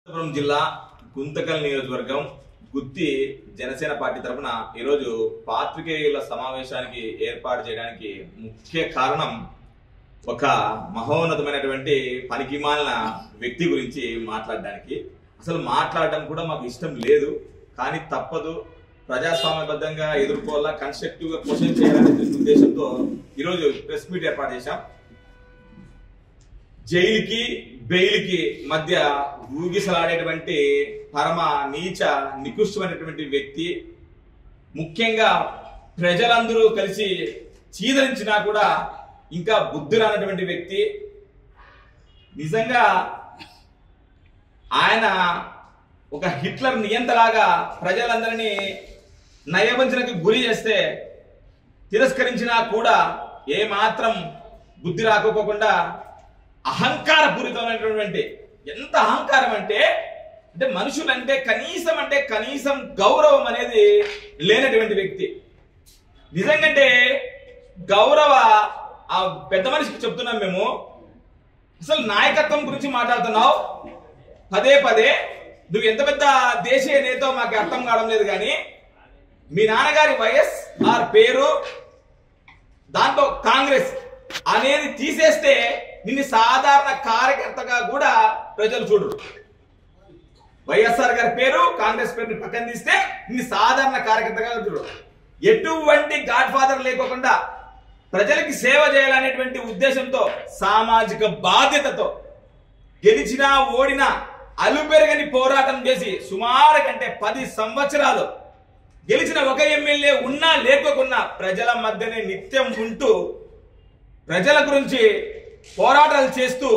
అనంతపురం జిల్లా గుంతకల్ నియోజకవర్గం గుత్తి జనసేన పార్టీ తరఫున ఈరోజు పాత్రికేయుల సమావేశానికి ఏర్పాటు చేయడానికి ముఖ్య కారణం ఒక మహోన్నతమైనటువంటి పనికిమాలిన వ్యక్తి గురించి మాట్లాడడానికి. అసలు మాట్లాడడం కూడా మాకు ఇష్టం లేదు, కానీ తప్పదు, ప్రజాస్వామ్యబద్ధంగా ఎదుర్కోవాలా, కన్స్ట్రక్టివ్ గా క్వశ్చన్ చేయాలనే ఉద్దేశంతో ఈరోజు ప్రెస్ మీట్ ఏర్పాటు చేశాం. జైలుకి బెయిల్కి మధ్య ఊగిసలాడేటువంటి పరమ నీచ నికృష్టమైనటువంటి వ్యక్తి, ముఖ్యంగా ప్రజలందరూ కలిసి చీదరించినా కూడా ఇంకా బుద్ధి రానటువంటి వ్యక్తి. నిజంగా ఆయన ఒక హిట్లర్ నియంతలాగా ప్రజలందరినీ నయవంచనకు గురి చేస్తే తిరస్కరించినా కూడా ఏమాత్రం బుద్ధి రాకపోకుండా అహంకారపూరితమైనటువంటి, ఎంత అహంకారం అంటే మనుషులంటే కనీసం గౌరవం అనేది లేనటువంటి వ్యక్తి. నిజంగా గౌరవ ఆ పెద్ద మనిషికి చెప్తున్నాం మేము. అసలు నాయకత్వం గురించి మాట్లాడుతున్నావు పదే పదే. నువ్వు ఎంత పెద్ద దేశీయ నేతో మాకు అర్థం కావడం లేదు, కానీ మీ నాన్నగారి వైఎస్ఆర్ పేరు దాంట్లో కాంగ్రెస్ అనేది తీసేస్తే నిన్ను సాధారణ కార్యకర్తగా కూడా ప్రజలు చూడరు. వైఎస్ఆర్ గారి పేరు కాంగ్రెస్ పేరుని పక్కన తీస్తే నిన్ను సాధారణ కార్యకర్తగా చూడరు. ఎటువంటి గాడ్ ఫాదర్ లేకోకుండా ప్రజలకి సేవ చేయాలనేటువంటి ఉద్దేశంతో, సామాజిక బాధ్యతతో గెలిచినా ఓడినా అలుపెరగని పోరాటం చేసి సుమారు కంటే 10 సంవత్సరాలు గెలిచిన ఒక ఎమ్మెల్యే ఉన్నా లేకోకున్నా ప్రజల మధ్యనే నిత్యం ఉంటూ ప్రజల గురించి పోరాటాలు చేస్తూ,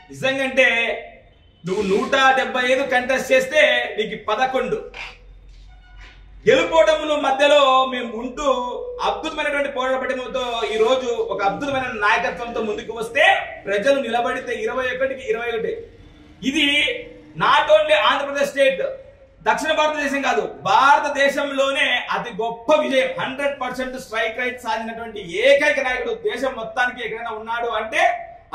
నిజంగా నువ్వు 175 కంటెస్ట్ చేస్తే నీకు 11 గెలుపోవటముల మధ్యలో మేము ఉంటూ అద్భుతమైనటువంటి పోరాటంతో ఈ రోజు ఒక అద్భుతమైన నాయకత్వంతో ముందుకు వస్తే ప్రజలు నిలబడితే 21కి 21. ఇది నాట్ ఓన్లీ ఆంధ్రప్రదేశ్ స్టేట్, దక్షిణ భారతదేశం కాదు, భారతదేశంలోనే అతి గొప్ప విజయం. 100% స్ట్రైక్ రైట్ సాధించినటువంటి ఏకైక నాయకుడు దేశం మొత్తానికి ఎక్కడైనా ఉన్నాడు అంటే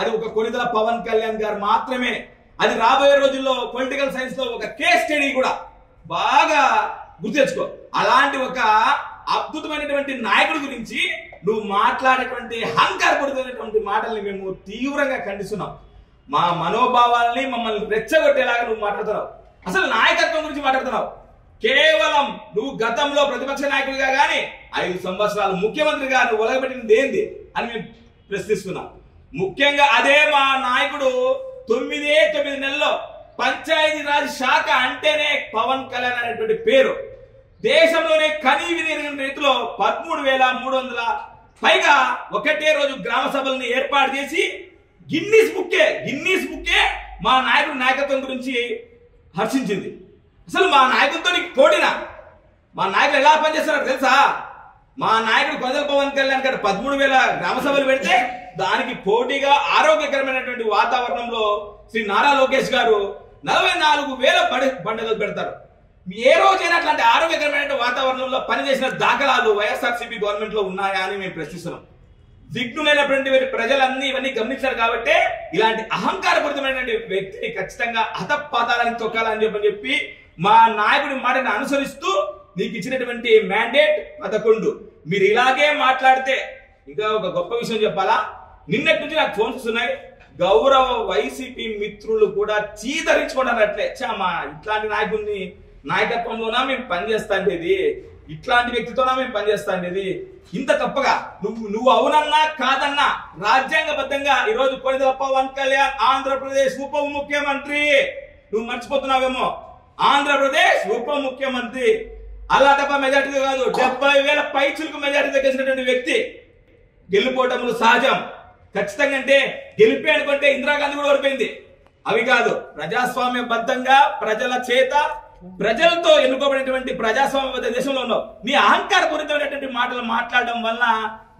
అది ఒక కొణిదెల పవన్ కళ్యాణ్ గారు మాత్రమే. అది రాబోయే రోజుల్లో పొలిటికల్ సైన్స్ లో ఒక కేస్ స్టడీ కూడా బాగా గుర్తు తెచ్చుకో. అలాంటి ఒక అద్భుతమైనటువంటి నాయకుడి గురించి నువ్వు మాట్లాడేటువంటి అహంకారపడుతున్నటువంటి మాటల్ని మేము తీవ్రంగా ఖండిస్తున్నాం. మా మనోభావాల్ని మమ్మల్ని రెచ్చగొట్టేలాగా నువ్వు మాట్లాడుతున్నావు. అసలు నాయకత్వం గురించి మాట్లాడుతున్నావు. కేవలం నువ్వు గతంలో ప్రతిపక్ష నాయకుడిగా గానీ 5 సంవత్సరాలు ముఖ్యమంత్రిగా నువ్వు ఒలగబెట్టినది ఏంది అని మేము ప్రశ్నిస్తున్నాం. ముఖ్యంగా అదే మా నాయకుడు 9 నెలల్లో పంచాయతీరాజ్ శాఖ అంటేనే పవన్ కళ్యాణ్ అనేటువంటి పేరు. దేశంలోనే కనీవిని రీతిలో 13,300 పైగా ఒకటే రోజు గ్రామ సభలను ఏర్పాటు చేసి గిన్నీస్ బుక్కే మా నాయకుడు నాయకత్వం గురించి హర్షించింది. అసలు మా నాయకుడితో నీకు పోటీనా? మా నాయకుడు ఎలా పనిచేస్తున్నారో తెలుసా? మా నాయకుడు కొణిదెల పవన్ కళ్యాణ్ గారు 13,000 గ్రామ సభలు పెడితే దానికి పోటీగా ఆరోగ్యకరమైనటువంటి వాతావరణంలో శ్రీ నారా లోకేష్ గారు 44,000 పండుగలు పెడతారు. ఏ రోజైనా అట్లాంటి ఆరోగ్యకరమైన వాతావరణంలో పనిచేసిన దాఖలాలు వైఎస్ఆర్సీపీ గవర్నమెంట్ లో ఉన్నాయా అని మేము ప్రశ్నిస్తున్నాం. దిగ్గునైనటువంటి ప్రజలన్నీ ఇవన్నీ గమనించారు కాబట్టి ఇలాంటి అహంకారపూరితమైనటువంటి వ్యక్తిని ఖచ్చితంగా హతపాతాలని తొక్కాలని చెప్పి మా నాయకుడి మాటను అనుసరిస్తూ నీకు ఇచ్చినటువంటి మ్యాండేట్ 11. మీరు ఇలాగే మాట్లాడితే ఇంకా ఒక గొప్ప విషయం చెప్పాలా, నిన్నటి నుంచి నాకు ఫోన్స్ ఉన్నాయి. గౌరవ వైసీపీ మిత్రులు కూడా చీదరించుకోవడానికి అట్లే చామా ఇట్లాంటి నాయకుడిని నాయకత్వంలోనా మేము పనిచేస్తాండేది, ఇట్లాంటి వ్యక్తితోనా మేము పనిచేస్తాండేది, ఇంత తప్పగా నువ్వు అవునన్నా కాదన్నా రాజ్యాంగబద్ధంగా ఈరోజు కొణిదెల పవన్ కళ్యాణ్ ఆంధ్రప్రదేశ్ ఉప ముఖ్యమంత్రి. నువ్వు మర్చిపోతున్నావేమో, ఆంధ్రప్రదేశ్ ఉప ముఖ్యమంత్రి. అలా తప్ప మెజార్టీ కాదు, 70,000 పైచులకు మెజార్టీ తగ్గించినటువంటి వ్యక్తి. గెలుపోవటములు సహజం, ఖచ్చితంగా అంటే గెలిపే అనుకుంటే ఇందిరాగాంధీ కూడా ఓడిపోయింది. అవి కాదు, ప్రజాస్వామ్యబద్ధంగా ప్రజల చేత ప్రజలతో ఎన్నుకోబడినటువంటి ప్రజాస్వామ్యబద్ధ దేశంలో ఉన్నావు. నీ అహంకారపూరితమైనటువంటి మాటలు మాట్లాడడం వల్ల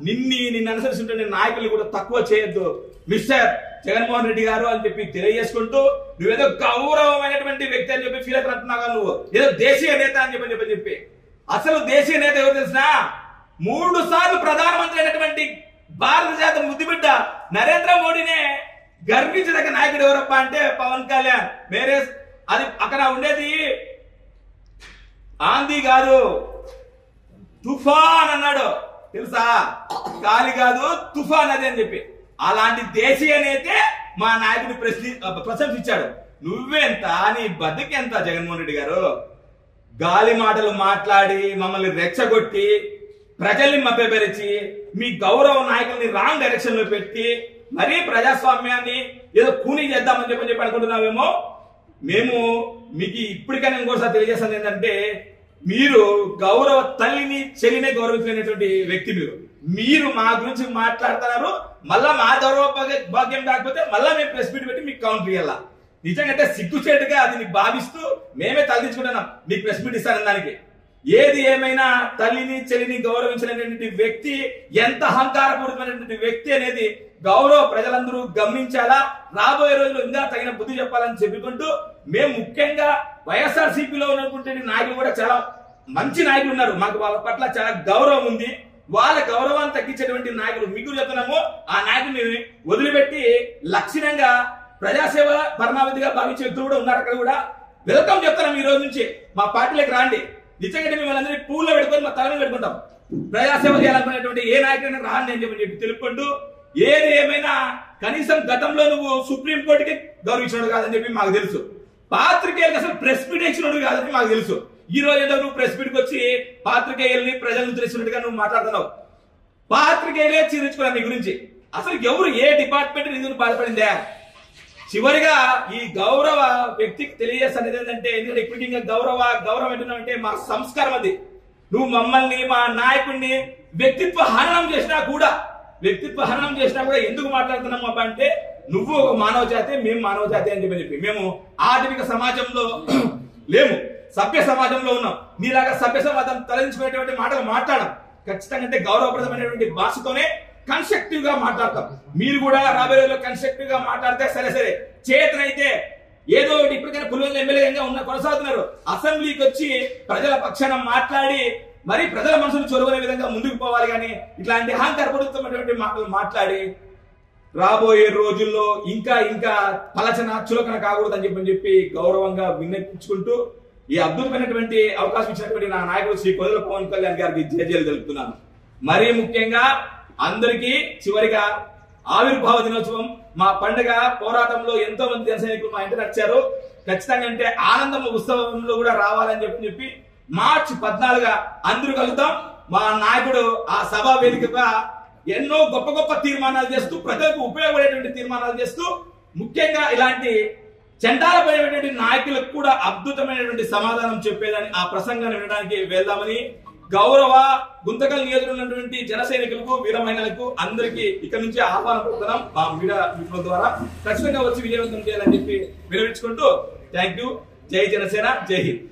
నిన్ను అనుసరిస్తున్న నాయకులు కూడా తక్కువ చేయొద్దు మిస్టర్ జగన్మోహన్ రెడ్డి గారు అని చెప్పి తెలియజేసుకుంటూ, నువ్వేదో గౌరవమైనటువంటి వ్యక్తి అని చెప్పి ఫీల్ అవుతున్నావు. నువ్వు ఏదో దేశీయ నేత అని చెప్పి అసలు దేశీయ నేత ఎవరు తెలిసినా 3 సార్లు ప్రధానమంత్రి అయినటువంటి భారత జాతి ముద్దుబిడ్డ నరేంద్ర మోడీనే గర్వించదగ్గ నాయకుడు ఎవరప్ప అంటే పవన్ కళ్యాణ్. వేరే అది అక్కడ ఉండేది ఆంధీ కాదు, తుఫాన్ అన్నాడు. తెలుసా? గాలి కాదు తుఫాన్ అది అని చెప్పి. అలాంటి దేశీయ నేతే మా నాయకుడి ప్రశంసించాడు. నువ్వెంత, నీ బతుకెంత జగన్మోహన్ రెడ్డి గారు? గాలి మాటలు మాట్లాడి మమ్మల్ని రెచ్చగొట్టి ప్రజల్ని మభ్యపరిచి మీ గౌరవ నాయకుల్ని రాంగ్ డైరెక్షన్ లో పెట్టి మరీ ప్రజాస్వామ్యాన్ని ఏదో కూనీ చేద్దామని చెప్పి అనుకుంటున్నామేమో. మేము మీకు ఇప్పటికైనా ఇంకోసారి తెలియజేస్తాను ఏంటంటే, మీరు గౌరవ తల్లిని చెల్లిని గౌరవించినటువంటి వ్యక్తి. మీరు మా గురించి మాట్లాడుతున్నారు. మళ్ళా మా గౌరవ భాగ్యం కాకపోతే మళ్ళా మేము ప్రెస్ మీట్ పెట్టి మీకు కౌంటర్ ఇవ్వాలా? నిజంగా సిగ్గుచేటుగా అది భావిస్తూ మేమే తలదించుకుంటున్నాం మీకు ప్రెస్ మీట్ ఇస్తానని దానికి. ఏది ఏమైనా తల్లిని చెల్లిని గౌరవించినటువంటి వ్యక్తి ఎంత అహంకారపూరితమైనటువంటి వ్యక్తి అనేది గౌరవ ప్రజలందరూ గమనించాలా. రాబోయే రోజుల్లో ఇంకా తగిన బుద్ధి చెప్పాలని చెప్పుకుంటూ, మేము ముఖ్యంగా వైఎస్ఆర్సీపీలో ఉన్నటువంటి నాయకులు కూడా చాలా మంచి నాయకులు ఉన్నారు. మాకు వాళ్ళ పట్ల చాలా గౌరవం ఉంది. వాళ్ళ గౌరవాన్ని తగ్గించేటువంటి నాయకులు మీకు చెప్తున్నాము. ఆ నాయకుల్ని వదిలిపెట్టి లక్షణంగా ప్రజాసేవ పరమావధిగా భావించే వ్యక్తులు కూడా ఉన్నారు. అక్కడ కూడా వెల్కమ్ చెప్తున్నాం. ఈ రోజు నుంచి మా పార్టీలోకి రాండి. నిజంగా మిమ్మల్ని అందరినీ పూల్లో పెట్టుకొని మా తలని పెట్టుకుంటాం. ప్రజాసేవ చేయాలనుకునేటువంటి ఏ నాయకుడైనా రాండి అని చెప్పి తెలుపుకుంటూ, ఏది ఏమైనా కనీసం గతంలో నువ్వు సుప్రీంకోర్టుకి గౌరవించినడు కాదని చెప్పి మాకు తెలుసు. పాత్రికేయులకు అసలు ప్రెస్ మీట్ ఇచ్చినట్టు కాదని మాకు తెలుసు. ఈ రోజు ఏదో నువ్వు ప్రెస్ మీట్కి వచ్చి పాత్రికేయుల్ని ప్రజలను తెలిసినట్టుగా నువ్వు మాట్లాడుతున్నావు. పాత్రికేయులే చీరించుకున్నారు నీ గురించి. అసలు ఎవరు ఏ డిపార్ట్మెంట్ నిధులు బాధపడిందా? చివరిగా ఈ గౌరవ వ్యక్తికి తెలియజేస్తున్నది ఏంటంటే, ఎందుకంటే ఇప్పటికి ఇంకా గౌరవం ఏంటంటే మా సంస్కారం అది. నువ్వు మమ్మల్ని మా నాయకుడిని వ్యక్తిత్వ హననం చేసినా కూడా ఎందుకు మాట్లాడుతున్నాము అబ్బా అంటే, నువ్వు ఒక మానవ జాతి, మేము మానవ జాతి అని చెప్పి మేము ఆధునిక సమాజంలో లేము, సభ్య సమాజంలో ఉన్నాం. నీలాగా సభ్య సమాజం తలదించుకునేటువంటి మాటలు మాట్లాడడం ఖచ్చితంగా అంటే గౌరవప్రదమైనటువంటి భాషతోనే కన్స్ట్రక్టివ్ గా మాట్లాడతాం. మీరు కూడా రాబోయే రోజుల్లో కన్స్ట్రక్టివ్ గా మాట్లాడితే సరే చేతనైతే ఏదో ఒకటి ఇప్పటికైనా పులివెందుల ఎమ్మెల్యేగా కొనసాగుతున్నారు. అసెంబ్లీకి వచ్చి ప్రజల పక్షాన మాట్లాడి మరి ప్రజల మనసును చొరవనే విధంగా ముందుకు పోవాలి. కానీ ఇట్లాంటి అహంకారపూరితమైనటువంటి మాటలు మాట్లాడి రాబోయే రోజుల్లో ఇంకా పలచన చులకన కాకూడదని చెప్పి గౌరవంగా విన్నపించుకుంటూ ఈ అద్భుతమైనటువంటి అవకాశం ఇచ్చినటువంటి నా నాయకుడు శ్రీ కొదల పవన్ కళ్యాణ్ గారికి జయజయలు తెలుపుతున్నాను. మరీ ముఖ్యంగా అందరికీ చివరిగా ఆవిర్భావ దినోత్సవం మా పండుగ పోరాటంలో ఎంతో మంది జన సైనికులు మా ఇంటి వచ్చారు. ఖచ్చితంగా అంటే ఆనందం ఉత్సవంలో కూడా రావాలని చెప్పి మార్చి 14 అందరూ కలుద్దాం. మా నాయకుడు ఆ సభా వేదికగా ఎన్నో గొప్ప తీర్మానాలు చేస్తూ ప్రజలకు ఉపయోగపడేటువంటి తీర్మానాలు చేస్తూ ముఖ్యంగా ఇలాంటి చండాలపైనటువంటి నాయకులకు కూడా అద్భుతమైనటువంటి సమాధానం చెప్పేదని ఆ ప్రసంగాన్ని వినడానికి వెళ్దామని గౌరవ గుంతకల్ నియోజకవర్గంలోని జన సైనికులకు వీర మహిళలకు అందరికీ ఇక్కడ నుంచి ఆహ్వానం పడుతున్నాం. మా మీడియా మిత్రుల ద్వారా ఖచ్చితంగా వచ్చి విజయవంతం చేయాలని చెప్పి వినవించుకుంటూ థ్యాంక్ యూ. జై జనసేన, జై హింద్.